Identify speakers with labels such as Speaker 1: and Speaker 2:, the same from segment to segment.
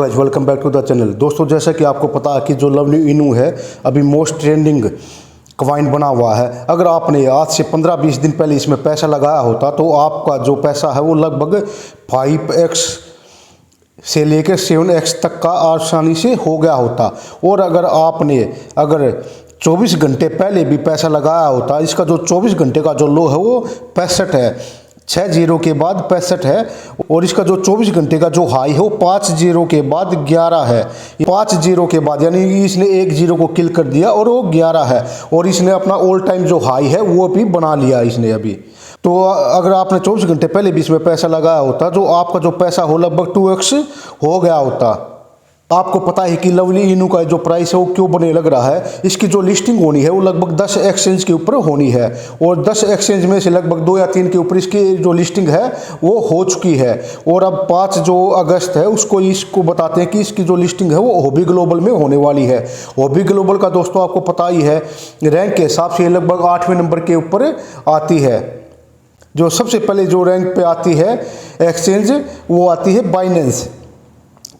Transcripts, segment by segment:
Speaker 1: Guys, welcome back to the channel. दोस्तों, जैसा कि आपको पता है कि जो लवली इनू है अभी मोस्ट ट्रेंडिंग कॉइन बना हुआ है। अगर आपने आज से 15-20 दिन पहले इसमें पैसा लगाया होता तो आपका जो पैसा है वो लगभग 5x से लेकर 7x तक का आसानी से हो गया होता। और अगर 24 घंटे पहले भी पैसा लगाया होता, इसका जो 24 घंटे का जो लो है वो 65 है, 6 जीरो के बाद 65 है। और इसका जो 24 घंटे का जो हाई है वो 5 जीरो के बाद 11 है। 5 जीरो के बाद यानी इसने 1 जीरो को किल कर दिया और वो 11 है। और इसने अपना ऑल टाइम जो हाई है वो भी बना लिया इसने अभी। तो अगर आपने 24 घंटे पहले भी इसमें पैसा लगाया होता जो आपका जो पैसा हो लगभग 2x हो गया होता। आपको पता है कि लवली इनू का जो प्राइस है वो क्यों बने लग रहा है। इसकी जो लिस्टिंग होनी है वो लगभग 10 एक्सचेंज के ऊपर होनी है और 10 एक्सचेंज में से लगभग 2 या 3 के ऊपर इसकी जो लिस्टिंग है वो हो चुकी है। और अब 5 जो अगस्त है इसको बताते हैं कि इसकी जो लिस्टिंग है वो हॉबी ग्लोबल में होने वाली है। हॉबी ग्लोबल का दोस्तों आपको पता ही है रैंक के हिसाब से लगभग 8वें नंबर के ऊपर आती है। जो सबसे पहले जो रैंक पे आती है एक्सचेंज वो आती है बाइनेंस।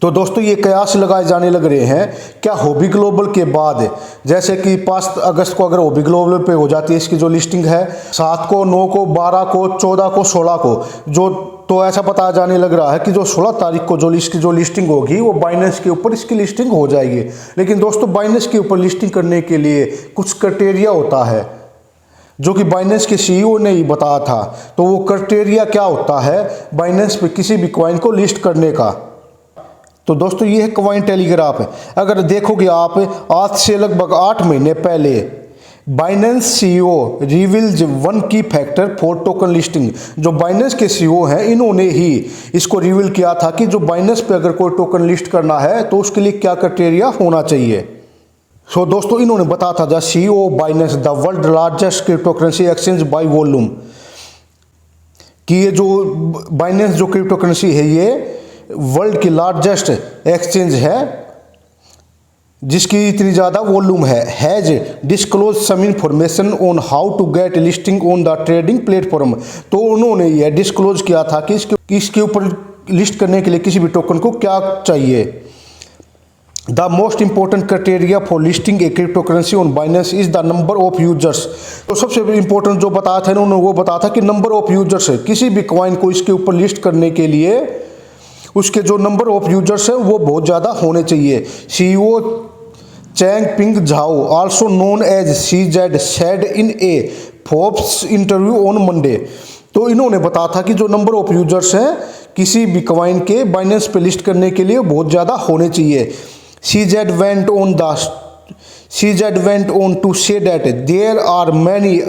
Speaker 1: तो दोस्तों ये कयास लगाए जाने लग रहे हैं क्या हॉबी ग्लोबल के बाद, जैसे कि 5 अगस्त को अगर हॉबी ग्लोबल पे हो जाती है इसकी जो लिस्टिंग है 7 को, 9 को, 12 को, 14 को, 16 को तो ऐसा बताया जाने लग रहा है कि जो 16 तारीख को जो लिस्टिंग होगी वो बाइनेंस के ऊपर इसकी लिस्टिंग हो जाएगी। लेकिन दोस्तों बाइनेंस के ऊपर लिस्टिंग करने के लिए कुछ क्राइटेरिया होता है जो कि बाइनेंस के सीईओ ने ही बताया था। तो वो क्राइटेरिया क्या होता है बाइनेंस पे किसी भी कॉइन को लिस्ट करने का। तो दोस्तों ये है कॉइन टेलीग्राफ है। अगर देखोगे आप आज से लगभग 8 महीने पहले बाइनेंस सीईओ रिवील्स वन की फैक्टर फॉर टोकन लिस्टिंग। जो बाइनेंस के सीईओ हैं इन्होंने ही इसको रिवील किया था कि जो बाइनेंस पे अगर कोई टोकन लिस्ट करना है तो उसके लिए क्या क्राइटेरिया होना चाहिए। सो दोस्तों इन्होंने बताया था the CEO Binance the world largest cryptocurrency exchange by volume कि ये जो बाइनेंस जो क्रिप्टोकरेंसी है ये वर्ल्ड की लार्जेस्ट एक्सचेंज है जिसकी इतनी ज़्यादा वॉल्यूम है। Has disclose some information on how to get listing on the trading platform. तो उन्होंने यह डिस्क्लोज किया था कि इसके ऊपर लिस्ट करने के लिए किसी भी टोकन को क्या चाहिए। The most important criteria for listing A crypto currency on Binance is the number of users. तो सबसे इंपॉर्टेंट जो बताया था उन्होंने वो बताया था कि नंबर ऑफ यूजर्स है किसी भी कॉइन को इसके ऊपर लिस्ट करने के लिए उसके जो नंबर ऑफ यूजर्स है वो बहुत ज़्यादा होने चाहिए। CEO Changpeng Zhao also known as CZ said in a Forbes interview on Monday. तो इन्होंने बताया था कि जो नंबर ऑफ यूजर्स हैं किसी भी कॉइन के बाइनेंस पे लिस्ट करने के लिए बहुत ज़्यादा होने चाहिए। CZ went on to say that there are many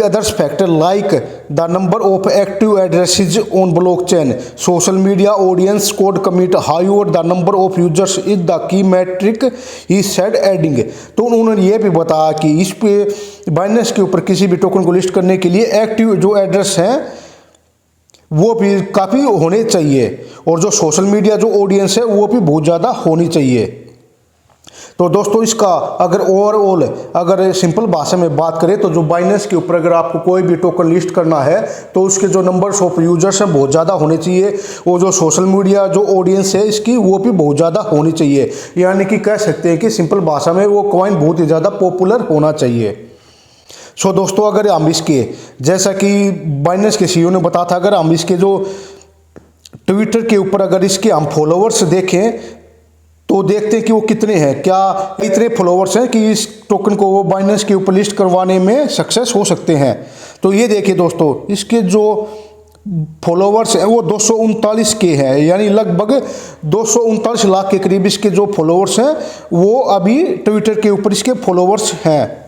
Speaker 1: others factors like the number of active addresses on blockchain, social media audience, code commit. However, the number of users is the key metric, he said, adding. तो उन्होंने ये भी बताया कि इस पे Binance के ऊपर किसी भी टोकन को लिस्ट करने के लिए एक्टिव जो एड्रेस हैं वो भी काफ़ी होने चाहिए और जो सोशल मीडिया जो ऑडियंस है वो भी बहुत ज़्यादा होनी चाहिए। तो दोस्तों इसका अगर ओवरऑल अगर सिंपल भाषा में बात करें तो जो बाइनेंस के ऊपर अगर आपको कोई भी टोकन लिस्ट करना है तो उसके जो नंबर्स ऑफ यूजर्स हैं बहुत ज़्यादा होने चाहिए और जो सोशल मीडिया जो ऑडियंस है इसकी वो भी बहुत ज़्यादा होनी चाहिए। यानी कि कह सकते हैं कि सिंपल भाषा में वो कॉइन बहुत ही ज़्यादा पॉपुलर होना चाहिए। सो दोस्तों अगर हम इसके जैसा कि बाइनेंस के सीईओ ने बताया था अगर हम इसके जो ट्विटर के ऊपर अगर इसके हम फॉलोवर्स देखें तो देखते हैं कि वो कितने हैं, क्या इतने फॉलोवर्स हैं कि इस टोकन को वो बाइनेंस के ऊपर लिस्ट करवाने में सक्सेस हो सकते हैं। तो ये देखिए दोस्तों इसके जो फॉलोवर्स हैं वो 239 के हैं यानी लगभग 239 लाख के करीब इसके जो फॉलोवर्स हैं वो अभी ट्विटर के ऊपर इसके फॉलोवर्स हैं।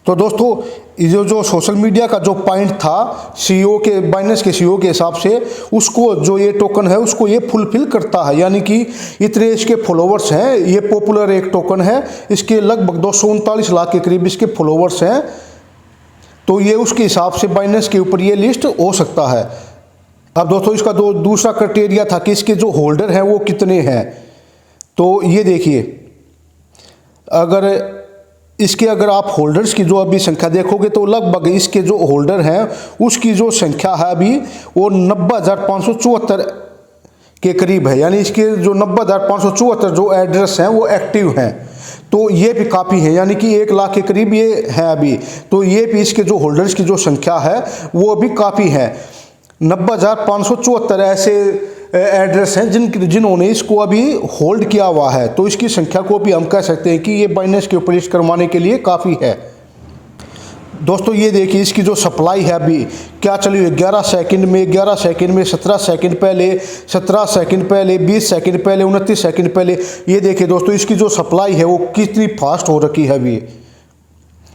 Speaker 1: तो दोस्तों जो सोशल मीडिया का जो पॉइंट था सीईओ के बाइनेंस के सीईओ के हिसाब से उसको जो ये टोकन है उसको ये फुलफिल करता है। यानी कि इतने इसके फॉलोवर्स हैं, ये पॉपुलर एक टोकन है, इसके लगभग 239 लाख के करीब इसके फॉलोवर्स हैं। तो ये उसके हिसाब से बाइनेंस के ऊपर ये लिस्ट हो सकता है। अब दोस्तों इसका जो दूसरा क्राइटेरिया था कि इसके जो होल्डर हैं वो कितने हैं। तो ये देखिए अगर आप होल्डर्स की जो अभी संख्या देखोगे तो लगभग इसके जो होल्डर हैं उसकी जो संख्या है अभी वो 90,574 के करीब है, यानी इसके जो 90,574 जो एड्रेस हैं वो एक्टिव हैं। तो ये भी काफ़ी है, यानी कि 1 लाख के करीब ये है अभी। तो ये भी इसके जो होल्डर्स की जो संख्या है वो भी काफ़ी है। 90,574 ऐसे एड्रेस हैं जिन्होंने इसको अभी होल्ड किया हुआ है। तो इसकी संख्या को भी हम कह सकते हैं कि ये बाइनेंस के ऊपर लिस्ट करवाने के लिए काफ़ी है। दोस्तों ये देखिए इसकी जो सप्लाई है अभी क्या चली हुई है, 11 सेकंड में, 11 सेकंड में, 17 सेकंड पहले, 17 सेकंड पहले, 20 सेकंड पहले, 29 सेकंड पहले। ये देखिए दोस्तों इसकी जो सप्लाई है वो कितनी फास्ट हो रखी है अभी।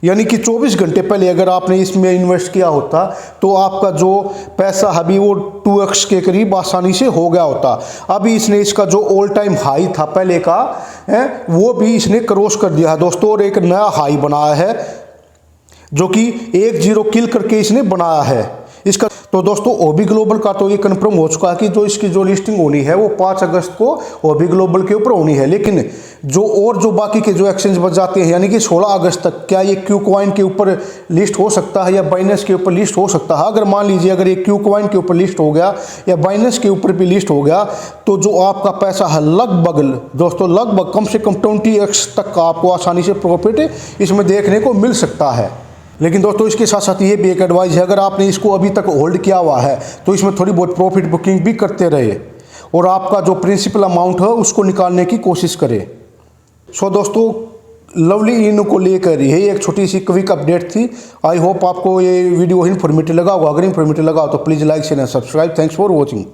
Speaker 1: यानी कि 24 घंटे पहले अगर आपने इसमें इन्वेस्ट किया होता तो आपका जो पैसा अभी वो 2x के करीब आसानी से हो गया होता। अभी इसने इसका जो ऑल टाइम हाई था पहले का वो भी इसने क्रॉस कर दिया है दोस्तों, और एक नया हाई बनाया है जो कि 10 किल करके इसने बनाया है इसका। तो दोस्तों ओबी ग्लोबल का तो ये कन्फर्म हो चुका है कि जो इसकी जो लिस्टिंग होनी है वो 5 अगस्त को ओबी ग्लोबल के ऊपर होनी है। लेकिन जो बाकी के जो एक्सचेंज बच जाते हैं यानी कि 16 अगस्त तक, क्या ये क्यू कॉइन के ऊपर लिस्ट हो सकता है या बाइनेंस के ऊपर लिस्ट हो सकता है। अगर मान लीजिए अगर ये क्यू कॉइन के ऊपर लिस्ट हो गया या बाइनेंस के ऊपर भी लिस्ट हो गया तो जो आपका पैसा है लगभग दोस्तों लगभग कम से कम 20x तक का आपको आसानी से प्रॉफिट इसमें देखने को मिल सकता है। लेकिन दोस्तों इसके साथ साथ ये भी एक एडवाइस है, अगर आपने इसको अभी तक होल्ड किया हुआ है तो इसमें थोड़ी बहुत प्रॉफिट बुकिंग भी करते रहे और आपका जो प्रिंसिपल अमाउंट है उसको निकालने की कोशिश करें। सो दोस्तों लवली इनू को लेकर यही एक छोटी सी क्विक अपडेट थी। आई होप आपको ये वीडियो इन्फॉर्मेटिव लगा होगा। अगर इन्फॉर्मेटिव लगा हो तो please like share and subscribe. Thanks for watching.